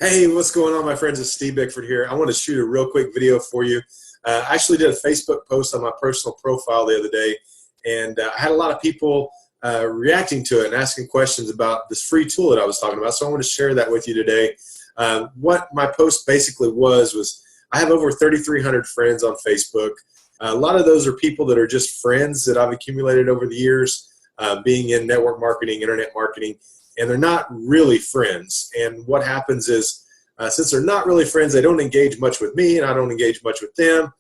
Hey, what's going on, my friends? It's Steve Bickford here. I want to shoot a real quick video for you. I actually did a Facebook post on my personal profile the other day, and I had a lot of people reacting to it and asking questions about this free tool that I was talking about. So I want to share that with you today. What my post basically was I have over 3,300 friends on Facebook. A lot of those are people that are just friends that I've accumulated over the years, being in network marketing, internet marketing, and they're not really friends. And what happens is, since they're not really friends, they don't engage much with me, and I don't engage much with them.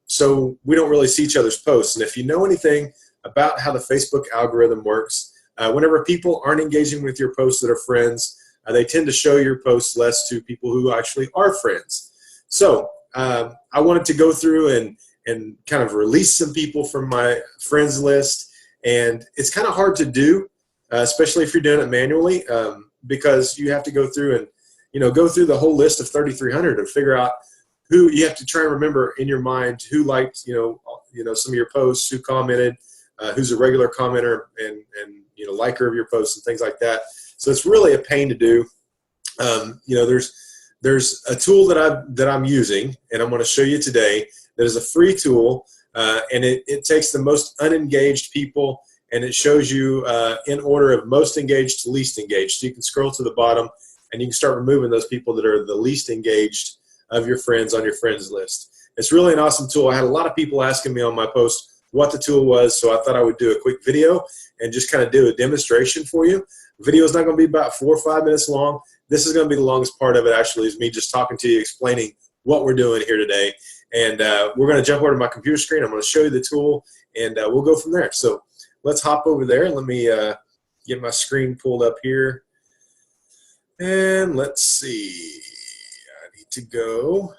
So we don't really see each other's posts. And if you know anything about how the Facebook algorithm works, whenever people aren't engaging with your posts that are friends, they tend to show your posts less to people who actually are friends. So I wanted to go through and kind of release some people from my friends list. And it's kind of hard to do, especially if you're doing it manually, because you have to go through and go through the whole list of 3,300 and figure out who you have to try and remember in your mind who liked some of your posts, who commented, who's a regular commenter and liker of your posts and things like that. So it's really a pain to do. There's a tool that I'm using, and I'm going to show you today, that is a free tool, and it takes the most unengaged people, and it shows you in order of most engaged to least engaged. So you can scroll to the bottom and you can start removing those people that are the least engaged of your friends on your friends list. It's really an awesome tool. I had a lot of people asking me on my post what the tool was, so I thought I would do a quick video and just kind of do a demonstration for you. The video is not going to be about 4 or 5 minutes long. This is going to be the longest part of it, actually, is me just talking to you, explaining what we're doing here today. And we're going to jump over to my computer screen. I'm going to show you the tool, and we'll go from there. So let's hop over there. Let me get my screen pulled up here. And let's see. I need to go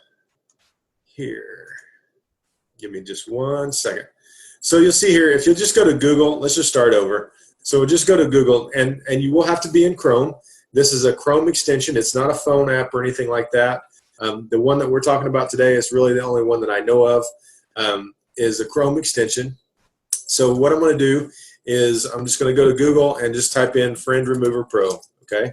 here. Give me just 1 second. So you'll see here, if you'll just go to Google, let's just start over. So we'll just go to Google, and you will have to be in Chrome. This is a Chrome extension. It's not a phone app or anything like that. The one that we're talking about today is really the only one that I know of, is a Chrome extension. So what I'm going to do is I'm just going to go to Google and just type in Friend Remover Pro, okay?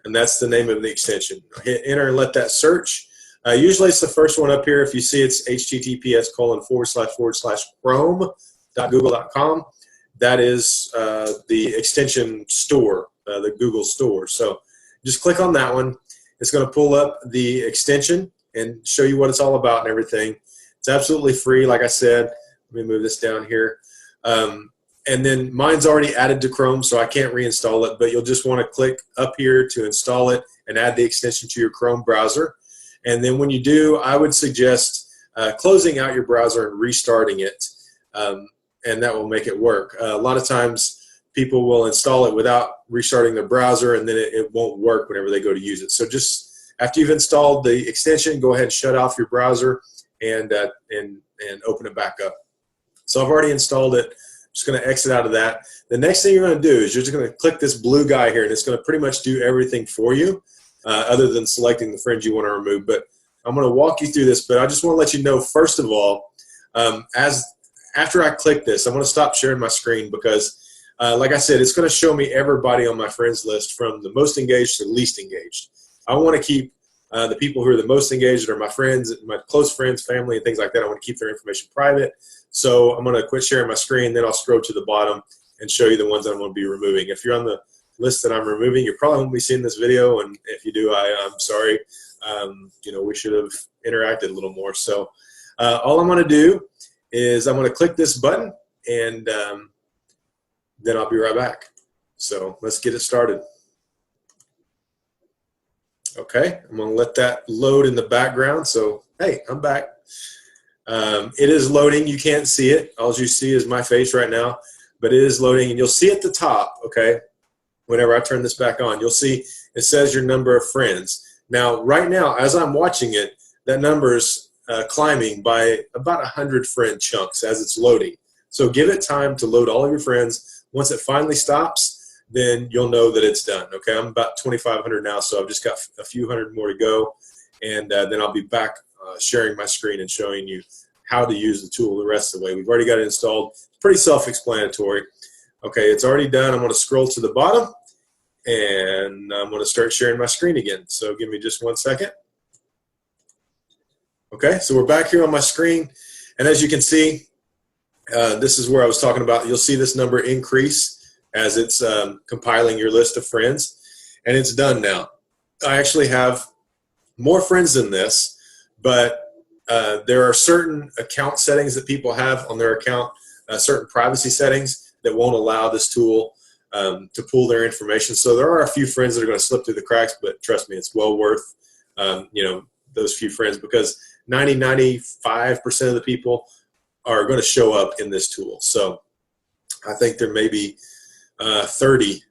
And that's the name of the extension. Hit enter and let that search. Usually it's the first one up here. If you see it's https://chrome.google.com. That is the extension store, the Google store. So just click on that one. It's going to pull up the extension and show you what it's all about and everything. It's absolutely free, like I said. Let me move this down here. And then mine's already added to Chrome, so I can't reinstall it, but you'll just want to click up here to install it and add the extension to your Chrome browser. And then when you do, I would suggest closing out your browser and restarting it, and that will make it work. A lot of times people will install it without restarting their browser, and then it won't work whenever they go to use it. So just after you've installed the extension, go ahead and shut off your browser and open it back up. So I've already installed it. Just going to exit out of that. The next thing you're going to do is you're just going to click this blue guy here, and it's going to pretty much do everything for you, other than selecting the friends you want to remove. But I'm going to walk you through this, but I just want to let you know, first of all, after I click this, I'm going to stop sharing my screen because, like I said, it's going to show me everybody on my friends list from the most engaged to the least engaged. I want to keep the people who are the most engaged, or my friends, my close friends, family, and things like that. I want to keep their information private. So I'm going to quit sharing my screen, then I'll scroll to the bottom and show you the ones I'm going to be removing. If you're on the list that I'm removing, you probably won't be seeing this video, and if you do, I'm sorry. We should have interacted a little more. So all I'm going to do is I'm going to click this button, and then I'll be right back. So let's get it started. Okay, I'm going to let that load in the background. So, hey, I'm back. It is loading. You can't see it. All you see is my face right now, but it is loading, and you'll see at the top, okay, whenever I turn this back on, you'll see it says your number of friends. Now, right now, as I'm watching it, that number's climbing by about 100 friend chunks as it's loading. So give it time to load all of your friends. Once it finally stops, then you'll know that it's done. Okay, I'm about 2,500 now, so I've just got a few hundred more to go, and then I'll be back sharing my screen and showing you how to use the tool the rest of the way. We've already got it installed. It's pretty self-explanatory. Okay, it's already done. I'm going to scroll to the bottom, And I'm going to start sharing my screen again. So give me just 1 second. Okay, so we're back here on my screen. And as you can see, this is where I was talking about. You'll see this number increase as it's compiling your list of friends. And it's done now. I actually have more friends than this, but there are certain account settings that people have on their account, certain privacy settings that won't allow this tool to pull their information. So there are a few friends that are going to slip through the cracks, but trust me, it's well worth those few friends, because 95% of the people are going to show up in this tool. So I think there may be 30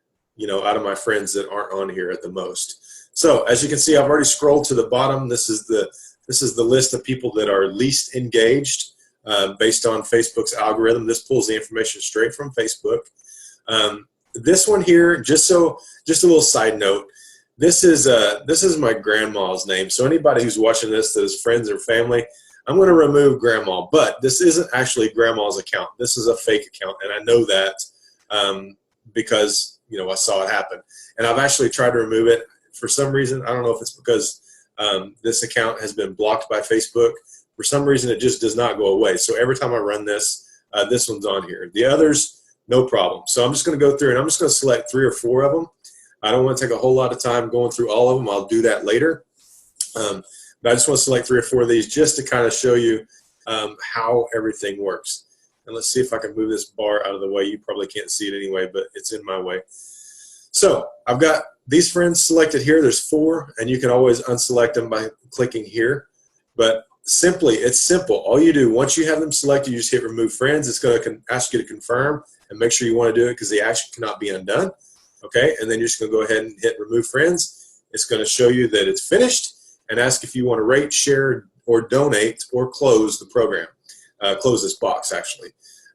out of my friends that aren't on here at the most. So as you can see, I've already scrolled to the bottom. This is the list of people that are least engaged based on Facebook's algorithm. This pulls the information straight from Facebook. This one here, just a little side note, this is my grandma's name. So anybody who's watching this that is friends or family, I'm going to remove grandma, but this isn't actually grandma's account. This is a fake account, and I know that because I saw it happen. And I've actually tried to remove it for some reason. I don't know if it's because this account has been blocked by Facebook. For some reason, it just does not go away. So every time I run this, this one's on here. The others, no problem. So I'm just going to go through and I'm just going to select 3 or 4 of them. I don't want to take a whole lot of time going through all of them. I'll do that later. But I just want to select 3 or 4 of these just to kind of show you how everything works. And let's see if I can move this bar out of the way. You probably can't see it anyway, but it's in my way. So I've got these friends selected here. There's 4, and you can always unselect them by clicking here. But it's simple. All you do, once you have them selected, you just hit remove friends. It's going to ask you to confirm and make sure you want to do it, because the action cannot be undone. Okay, and then you're just going to go ahead and hit remove friends. It's going to show you that it's finished and ask if you want to rate, share, or donate, or close the program. Close this box, actually.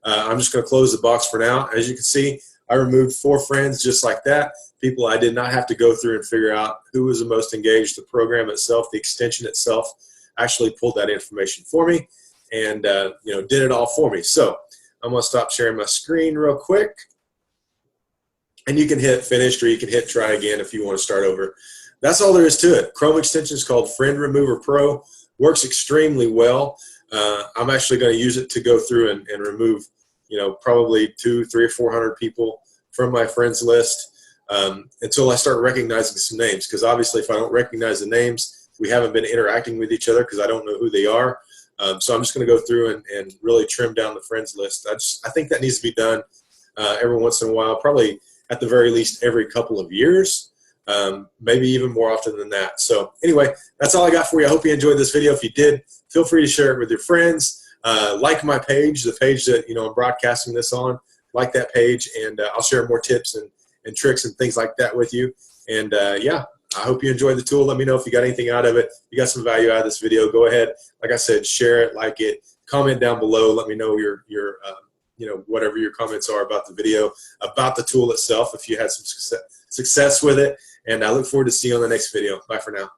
I'm just going to close the box for now. As you can see, I removed 4 friends just like that. People I did not have to go through and figure out who was the most engaged. The program itself, the extension itself, actually pulled that information for me and did it all for me. So I'm going to stop sharing my screen real quick. And you can hit finished, or you can hit try again if you want to start over. That's all there is to it. Chrome extension is called Friend Remover Pro. Works extremely well. I'm actually going to use it to go through and remove, probably 200, 300, or 400 people from my friends list until I start recognizing some names. Because obviously, if I don't recognize the names, we haven't been interacting with each other because I don't know who they are. So I'm just going to go through and really trim down the friends list. I think that needs to be done every once in a while, probably at the very least every couple of years. Maybe even more often than that. So anyway, that's all I got for you. I hope you enjoyed this video. If you did, feel free to share it with your friends. Like my page, the page that I'm broadcasting this on. Like that page, and I'll share more tips and tricks and things like that with you. And yeah, I hope you enjoyed the tool. Let me know if you got anything out of it. If you got some value out of this video, go ahead. Like I said, share it, like it, comment down below. Let me know your whatever your comments are about the video, about the tool itself, if you had some success with it. And I look forward to seeing you on the next video. Bye for now.